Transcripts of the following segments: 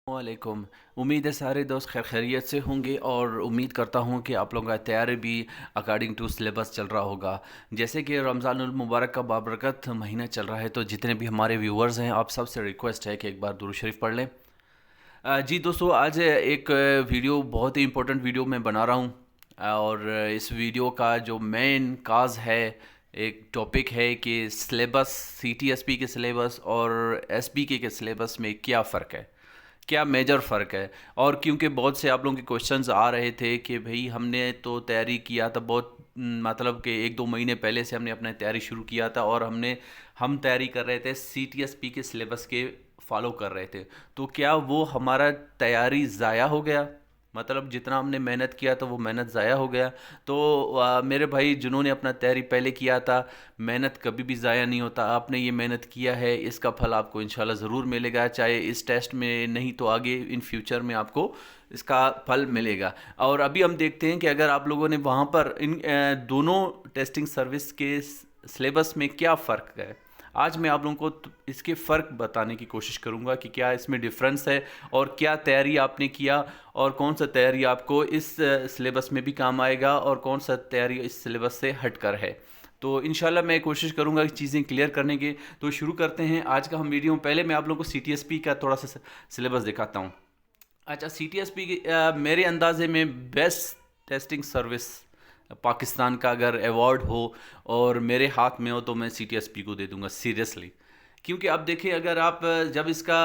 वालेकुम। उम्मीद है सारे दोस्त खैर खैरियत से होंगे और उम्मीद करता हूँ कि आप लोगों का तैयारी भी अकॉर्डिंग टू सिलेबस चल रहा होगा। जैसे कि रमज़ानुल मुबारक का बाबरकत महीना चल रहा है, तो जितने भी हमारे व्यूअर्स हैं आप सबसे रिक्वेस्ट है कि एक बार दुरूद शरीफ पढ़ लें। जी दोस्तों, आज एक वीडियो बहुत ही इम्पोर्टेंट वीडियो मैं बना रहा हूँ। और इस वीडियो का जो मेन काज है, एक टॉपिक है कि सिलेबस, सीटीएसपी के सिलेबस और एसबीके के सिलेबस में क्या फ़र्क है, क्या मेजर फ़र्क है। और क्योंकि बहुत से आप लोगों के क्वेश्चंस आ रहे थे कि भाई हमने तो तैयारी किया था बहुत, मतलब कि 1-2 महीने पहले से हमने अपना तैयारी शुरू किया था और हम तैयारी कर रहे थे सीटीएसपी के सिलेबस के फॉलो कर रहे थे, तो क्या वो हमारा तैयारी ज़ाया हो गया? मतलब जितना हमने मेहनत किया था वो मेहनत ज़ाया हो गया? तो मेरे भाई जिन्होंने अपना तैयारी पहले किया था, मेहनत कभी भी ज़ाया नहीं होता। आपने ये मेहनत किया है, इसका फल आपको इंशाल्लाह ज़रूर मिलेगा, चाहे इस टेस्ट में नहीं तो आगे इन फ्यूचर में आपको इसका फल मिलेगा। और अभी हम देखते हैं कि अगर आप लोगों ने वहाँ पर इन दोनों टेस्टिंग सर्विस के सिलेबस में क्या फ़र्क है, आज मैं आप लोगों को इसके फ़र्क बताने की कोशिश करूंगा कि क्या इसमें डिफरेंस है और क्या तैयारी आपने किया और कौन सा तैयारी आपको इस सिलेबस में भी काम आएगा और कौन सा तैयारी इस सिलेबस से हटकर है। तो इंशाल्लाह मैं कोशिश करूंगा कि चीज़ें क्लियर करने की। तो शुरू करते हैं आज का हम वीडियो। पहले मैं आप लोगों को सीटीएसपी का थोड़ा सा सिलेबस दिखाता हूँ। अच्छा, सीटीएसपी की मेरे अंदाजे में बेस्ट टेस्टिंग सर्विस पाकिस्तान का अगर अवार्ड हो और मेरे हाथ में हो तो मैं सीटीएसपी को दे दूंगा सीरियसली। क्योंकि अब देखिए, अगर आप जब इसका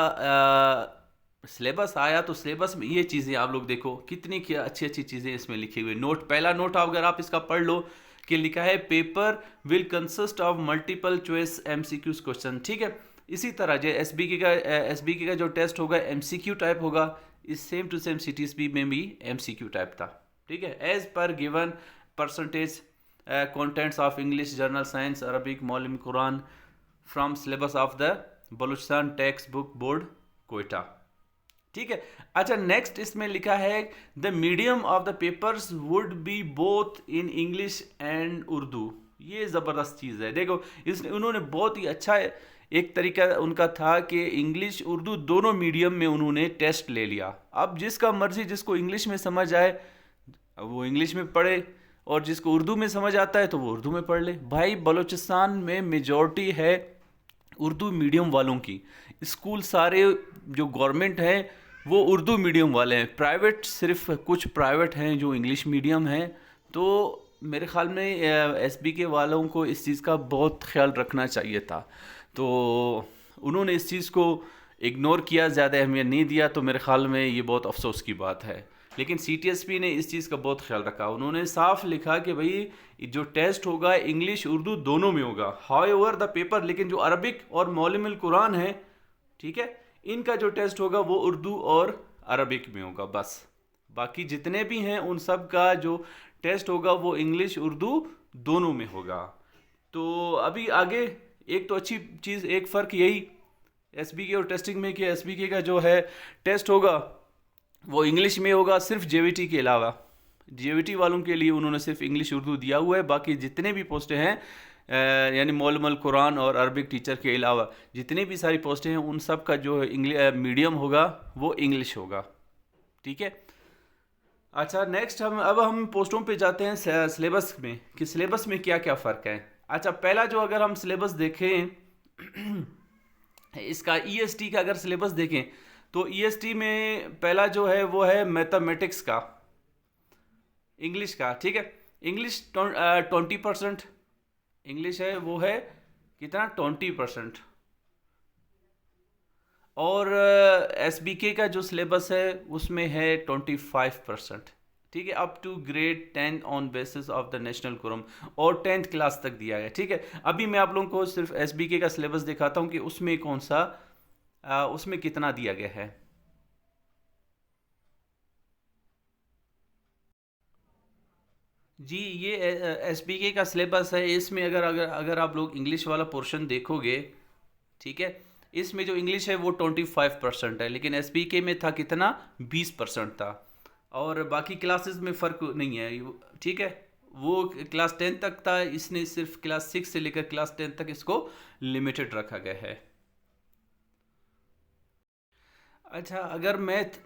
सिलेबस आया तो सिलेबस में ये चीज़ें आप लोग देखो कितनी क्या अच्छी अच्छी चीज़ें इसमें लिखी हुई। नोट, पहला नोट अगर आप इसका पढ़ लो कि लिखा है paper will consist of multiple choice MCQs question. ठीक है, इसी तरह जो एसबीके का जो टेस्ट होगा एमसीक्यू टाइप होगा, इस सेम टू सेम सीटीएसपी में भी एमसीक्यू टाइप था। ठीक है, as per given percentage contents of English general science Arabic मौलम Quran from syllabus of the Balochistan text book board Quetta. ठीक है। अच्छा, नेक्स्ट इसमें लिखा है the medium of the papers would be both in English and Urdu. ये ज़बरदस्त चीज़ है। देखो, इस उन्होंने बहुत ही अच्छा एक तरीका उनका था कि इंग्लिश उर्दू दोनों मीडियम में उन्होंने टेस्ट ले लिया। अब जिसका मर्जी, जिसको इंग्लिश में समझ आए वो इंग्लिश में पढ़े और जिसको उर्दू में समझ आता है तो वो उर्दू में पढ़ ले। भाई, बलूचिस्तान में मेजॉरिटी है उर्दू मीडियम वालों की। स्कूल सारे जो गवर्नमेंट है वो उर्दू मीडियम वाले हैं, प्राइवेट सिर्फ कुछ प्राइवेट हैं जो इंग्लिश मीडियम हैं। तो मेरे ख्याल में एसबीके वालों को इस चीज़ का बहुत ख्याल रखना चाहिए था। तो उन्होंने इस चीज़ को इग्नोर किया, ज़्यादा अहमियत नहीं दिया, तो मेरे ख्याल में ये बहुत अफसोस की बात है। लेकिन सीटीएसपी ने इस चीज़ का बहुत ख्याल रखा। उन्होंने साफ लिखा कि भाई जो टेस्ट होगा इंग्लिश उर्दू दोनों में होगा, हाउ एवर द पेपर, लेकिन जो अरबिक और मौलमुल कुरान है, ठीक है, इनका जो टेस्ट होगा वो उर्दू और अरबिक में होगा बस। बाकी जितने भी हैं उन सब का जो टेस्ट होगा वो इंग्लिश उर्दू दोनों में होगा। तो अभी आगे एक तो अच्छी चीज़, एक फ़र्क यही एसबीके और टेस्टिंग में कि एसबीके का जो है टेस्ट होगा वो इंग्लिश में होगा, सिर्फ जेवीटी के अलावा। जेवीटी वालों के लिए उन्होंने सिर्फ इंग्लिश उर्दू दिया हुआ है। बाकी जितने भी पोस्टें हैं यानी मौलमुल कुरान और अरबिक टीचर के अलावा जितनी भी सारी पोस्टें हैं उन सब का जो मीडियम होगा वो इंग्लिश होगा। ठीक है। अच्छा, नेक्स्ट हम पोस्टों पे जाते हैं सिलेबस में कि सिलेबस में क्या क्या फ़र्क है। अच्छा, पहला जो अगर हम सिलेबस देखें इसका ईएसटी का अगर सिलेबस देखें तो ईएसटी में पहला जो है वो है मैथमेटिक्स का, इंग्लिश का। ठीक है, इंग्लिश 20% इंग्लिश है, वो है कितना, 20%। और एसबीके का जो सिलेबस है उसमें है 25%। ठीक है, up to grade 10 on basis of the national curriculum, और 10th क्लास तक दिया है। ठीक है, अभी मैं आप लोगों को सिर्फ एसबीके का सिलेबस दिखाता हूँ कि उसमें कौन सा उसमें कितना दिया गया है। जी, ये एसबीके का सिलेबस है। इसमें अगर अगर अगर आप लोग इंग्लिश वाला पोर्शन देखोगे, ठीक है, इसमें जो इंग्लिश है वो 25% है, लेकिन एसबीके में था कितना, 20% था। और बाकी क्लासेस में फ़र्क नहीं है। ठीक है, वो क्लास 10 तक था, इसने सिर्फ क्लास 6 से लेकर क्लास 10 तक इसको लिमिटेड रखा गया है। अच्छा, अगर मैथ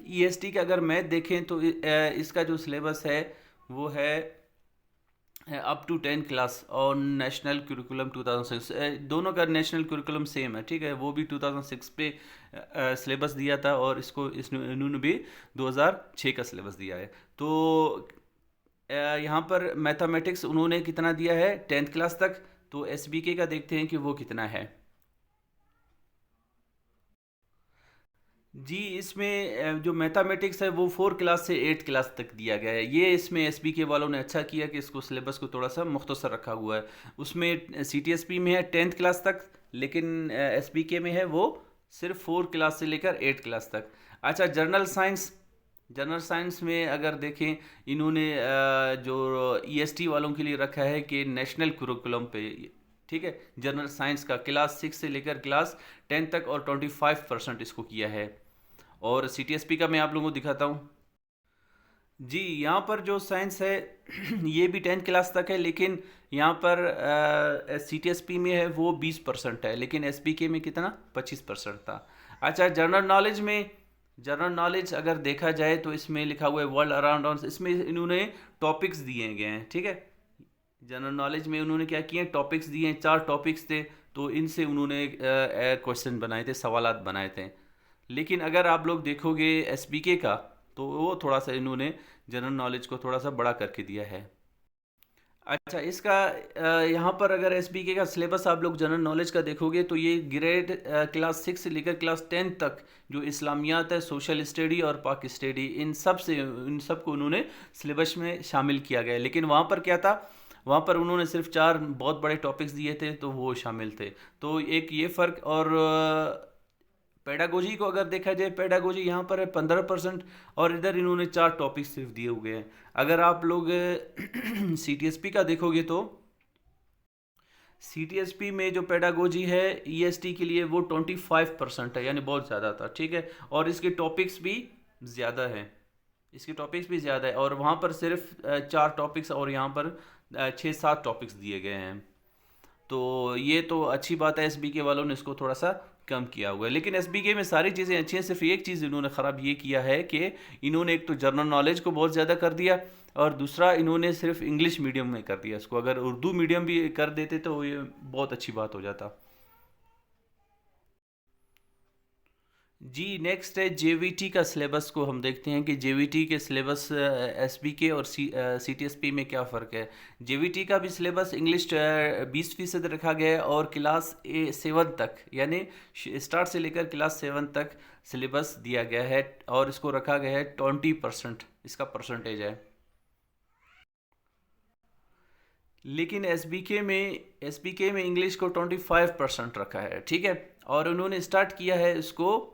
ईएसटी का अगर मैथ देखें तो इसका जो सिलेबस है वो है अप टू 10 क्लास और नेशनल कुरिकुलम 2006। दोनों का नेशनल कुरिकुलम सेम है, ठीक है। वो भी 2006 पे सिलेबस दिया था और इसको इन्होंने भी 2006 का सिलेबस दिया है। तो यहाँ पर मैथमेटिक्स उन्होंने कितना दिया है, 10th क्लास तक। तो एसबीके का देखते हैं कि वो कितना है। जी, इसमें जो मैथमेटिक्स है वो 4 क्लास से 8 क्लास तक दिया गया है। ये इसमें एसबीके वालों ने अच्छा किया कि इसको सिलेबस को थोड़ा सा मुख्तसर रखा हुआ है। उसमें सीटीएसपी में है 10th क्लास तक, लेकिन एसबीके में है वो सिर्फ 4 क्लास से लेकर 8 क्लास तक। अच्छा, जनरल साइंस में अगर देखें, इन्होंने जो ईएसटी वालों के लिए रखा है कि नेशनल कुरिकुलम पे, ठीक है, जनरल साइंस का क्लास 6 से लेकर क्लास 10 तक और 25% इसको किया है। और सीटीएसपी का मैं आप लोगों को दिखाता हूँ। जी, यहाँ पर जो साइंस है ये भी 10th क्लास तक है, लेकिन यहाँ पर सीटीएसपी में है वो 20% है, लेकिन एसपीके में कितना, 25% था। अच्छा, जनरल नॉलेज अगर देखा जाए तो इसमें लिखा हुआ है वर्ल्ड अराउंड ऑन। इसमें इन्होंने टॉपिक्स दिए गए हैं, ठीक है। जनरल नॉलेज में उन्होंने क्या किए, टॉपिक्स दिए हैं, 4 टॉपिक्स थे। तो इनसे उन्होंने क्वेश्चन बनाए थे, सवालात बनाए थे। लेकिन अगर आप लोग देखोगे एसबीके का, तो वो थोड़ा सा इन्होंने जनरल नॉलेज को थोड़ा सा बड़ा करके दिया है। अच्छा, इसका यहाँ पर अगर एसबीके का सिलेबस आप लोग जनरल नॉलेज का देखोगे तो ये ग्रेड क्लास 6 से लेकर क्लास 10 तक जो इस्लामियात है, सोशल स्टडी और पाक स्टडी, इन सब को उन्होंने सिलेबस में शामिल किया गया है। लेकिन वहाँ पर क्या था, वहाँ पर उन्होंने सिर्फ 4 बहुत बड़े टॉपिक्स दिए थे, तो वो शामिल थे। तो एक ये फ़र्क। और पेडागोजी को अगर देखा जाए, पेडागोजी यहाँ पर है 15%, और इधर इन्होंने 4 टॉपिक सिर्फ दिए हुए हैं। अगर आप लोग सीटीएसपी का देखोगे तो सीटीएसपी में जो पेडागोजी है ईएसटी के लिए वो 25% है, यानी बहुत ज़्यादा था, ठीक है। और इसके टॉपिक्स भी ज़्यादा है, और वहाँ पर सिर्फ 4 टॉपिक्स और यहाँ पर 6-7 टॉपिक्स दिए गए हैं। तो ये तो अच्छी बात है, एसबीके वालों ने इसको थोड़ा सा कम किया हुआ है। लेकिन एसबीके में सारी चीज़ें अच्छी हैं, सिर्फ एक चीज़ इन्होंने ख़राब ये किया है कि इन्होंने एक तो जनरल नॉलेज को बहुत ज़्यादा कर दिया, और दूसरा इन्होंने सिर्फ इंग्लिश मीडियम में कर दिया इसको। अगर उर्दू मीडियम भी कर देते तो ये बहुत अच्छी बात हो जाता। जी, नेक्स्ट है जेवीटी का सिलेबस को हम देखते हैं कि जेवीटी के सिलेबस एसबीके और सीटीएसपी में क्या फ़र्क है। जेवीटी का भी सिलेबस इंग्लिश 20% रखा गया है, और क्लास 7 तक, यानी स्टार्ट से लेकर क्लास 7 तक सिलेबस दिया गया है, और इसको रखा गया है 20%, इसका परसेंटेज है। लेकिन एसबीके में इंग्लिश को 25% रखा है, ठीक है। और उन्होंने स्टार्ट किया है इसको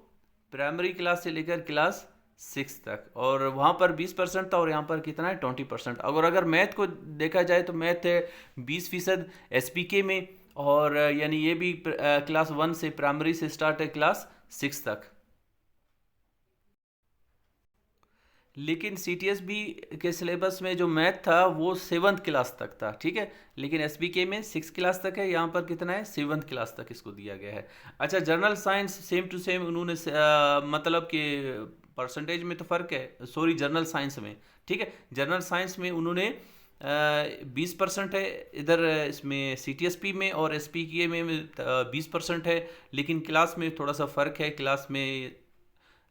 प्राइमरी क्लास से लेकर क्लास 6 तक, और वहाँ पर 20% था, और यहाँ पर कितना है, 20%। अगर मैथ को देखा जाए तो मैथ है 20% एसबीके में, और यानी ये भी क्लास 1 से, प्राइमरी से स्टार्ट है क्लास 6 तक। लेकिन सीटीएसबी के सिलेबस में जो मैथ था वो 7th क्लास तक था, ठीक है। लेकिन एसबीके में 6 क्लास तक है, यहाँ पर कितना है, 7th क्लास तक इसको दिया गया है। अच्छा, general science same to same उन्होंने मतलब कि परसेंटेज में तो फ़र्क है, सॉरी, जनरल साइंस में, ठीक है। जनरल साइंस में उन्होंने 20% है इधर, इसमें सीटीएसपी में, और एसपीके में 20% है। लेकिन क्लास में थोड़ा सा फ़र्क है, क्लास में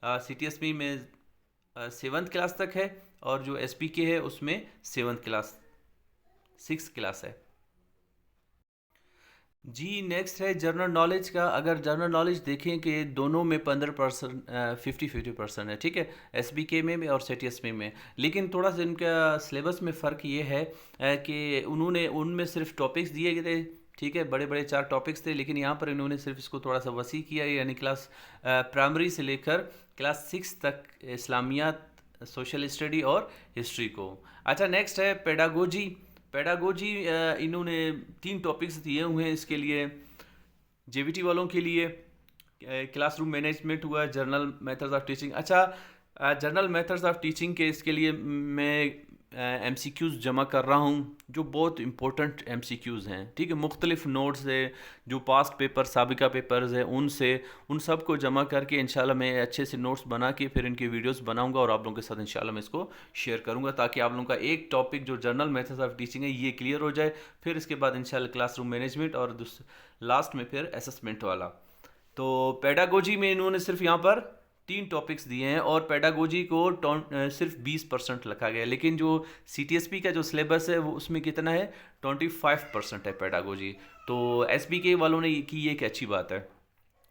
सीटीएसपी में 7th क्लास तक है, और जो एसपीके है उसमें 7th क्लास, 6 क्लास है। जी, नेक्स्ट है जनरल नॉलेज का। अगर जनरल नॉलेज देखें कि दोनों में 15%, 50-50% है, ठीक है, एसबीके में और सीटीएसपी में। लेकिन थोड़ा सा इनका सिलेबस में फ़र्क ये है कि उन्होंने उनमें सिर्फ टॉपिक्स दिए गए थे, ठीक है, बड़े बड़े 4 टॉपिक्स थे। लेकिन यहाँ पर इन्होंने सिर्फ इसको थोड़ा सा वसी किया, यानी क्लास प्राइमरी से लेकर क्लास 6 तक इस्लामियात, सोशल स्टडी और हिस्ट्री को। अच्छा, नेक्स्ट है पेडागोजी। पेडागोजी इन्होंने 3 टॉपिक्स दिए हुए हैं इसके लिए, जेवीटी वालों के लिए। क्लासरूम मैनेजमेंट हुआ, जर्नल मेथड्स ऑफ टीचिंग। अच्छा, जर्नल मेथड्स ऑफ टीचिंग के इसके लिए मैं MCQs जमा कर रहा हूँ जो बहुत इंपॉर्टेंट MCQs हैं, ठीक है। मुख्तलिफ नोट्स है, जो पास्ट पेपर साबिका पेपर्स है उनसे, उन सब को जमा करके इंशाल्लाह मैं अच्छे से नोट्स बना के फिर इनके वीडियोस बनाऊंगा और आप लोगों के साथ इंशाल्लाह मैं इसको शेयर करूंगा, ताकि आप लोगों का एक टॉपिक जो जर्नल मेथड्स ऑफ टीचिंग है ये क्लियर हो जाए। फिर इसके बाद इंशाल्लाह क्लासरूम मैनेजमेंट और लास्ट में फिर असेसमेंट वाला। तो पेडागोजी में इन्होंने सिर्फ यहाँ पर 3 टॉपिक्स दिए हैं और पेडागोजी को सिर्फ 20% रखा गया है, लेकिन जो CTSP का जो सिलेबस है वो उसमें कितना है, 25% है पेडागोजी। तो SBK वालों ने की ये एक अच्छी बात है।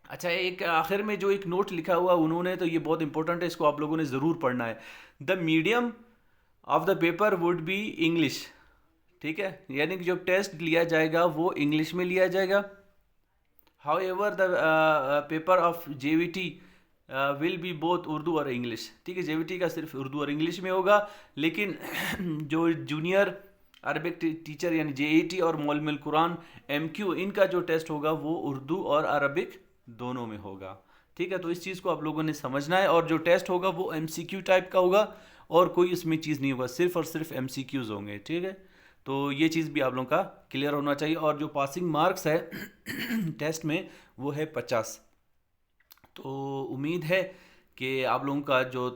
अच्छा, एक आखिर में जो एक नोट लिखा हुआ उन्होंने, तो ये बहुत इंपॉर्टेंट है, इसको आप लोगों ने ज़रूर पढ़ना है। The medium of the paper would be English, ठीक है, यानी कि जो टेस्ट लिया जाएगा वो इंग्लिश में लिया जाएगा। However, the paper of JVT will be both Urdu और इंग्लिश, ठीक है। JVT का सिर्फ उर्दू और इंग्लिश में होगा, लेकिन जो जूनियर अरबिक टीचर यानी JET और मौलमुल कुरान MQ इनका जो टेस्ट होगा वो उर्दू और अरबिक दोनों में होगा, ठीक है। तो इस चीज़ को आप लोगों ने समझना है, और जो टेस्ट होगा वो MCQ टाइप का होगा और कोई इसमें चीज़ नहीं होगा, सिर्फ और सिर्फ MCQs होंगे, ठीक है। तो ये चीज़ भी आप लोगों का क्लियर होना चाहिए। और जो पासिंग मार्क्स है टेस्ट में वो है 50। तो उम्मीद है कि आप लोगों का जो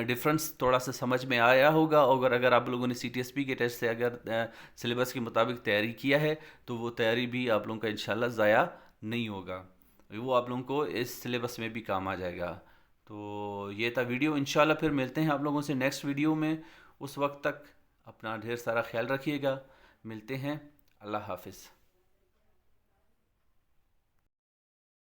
डिफरेंस थोड़ा सा समझ में आया होगा। अगर आप लोगों ने CTSP के टेस्ट से अगर सिलेबस के मुताबिक तैयारी किया है तो वो तैयारी भी आप लोगों का इंशाल्लाह ज़ाया नहीं होगा, वो आप लोगों को इस सिलेबस में भी काम आ जाएगा। तो ये था वीडियो, इंशाल्लाह फिर मिलते हैं आप लोगों से नेक्स्ट वीडियो में। उस वक्त तक अपना ढेर सारा ख्याल रखिएगा, मिलते हैं, अल्लाह हाफिज़।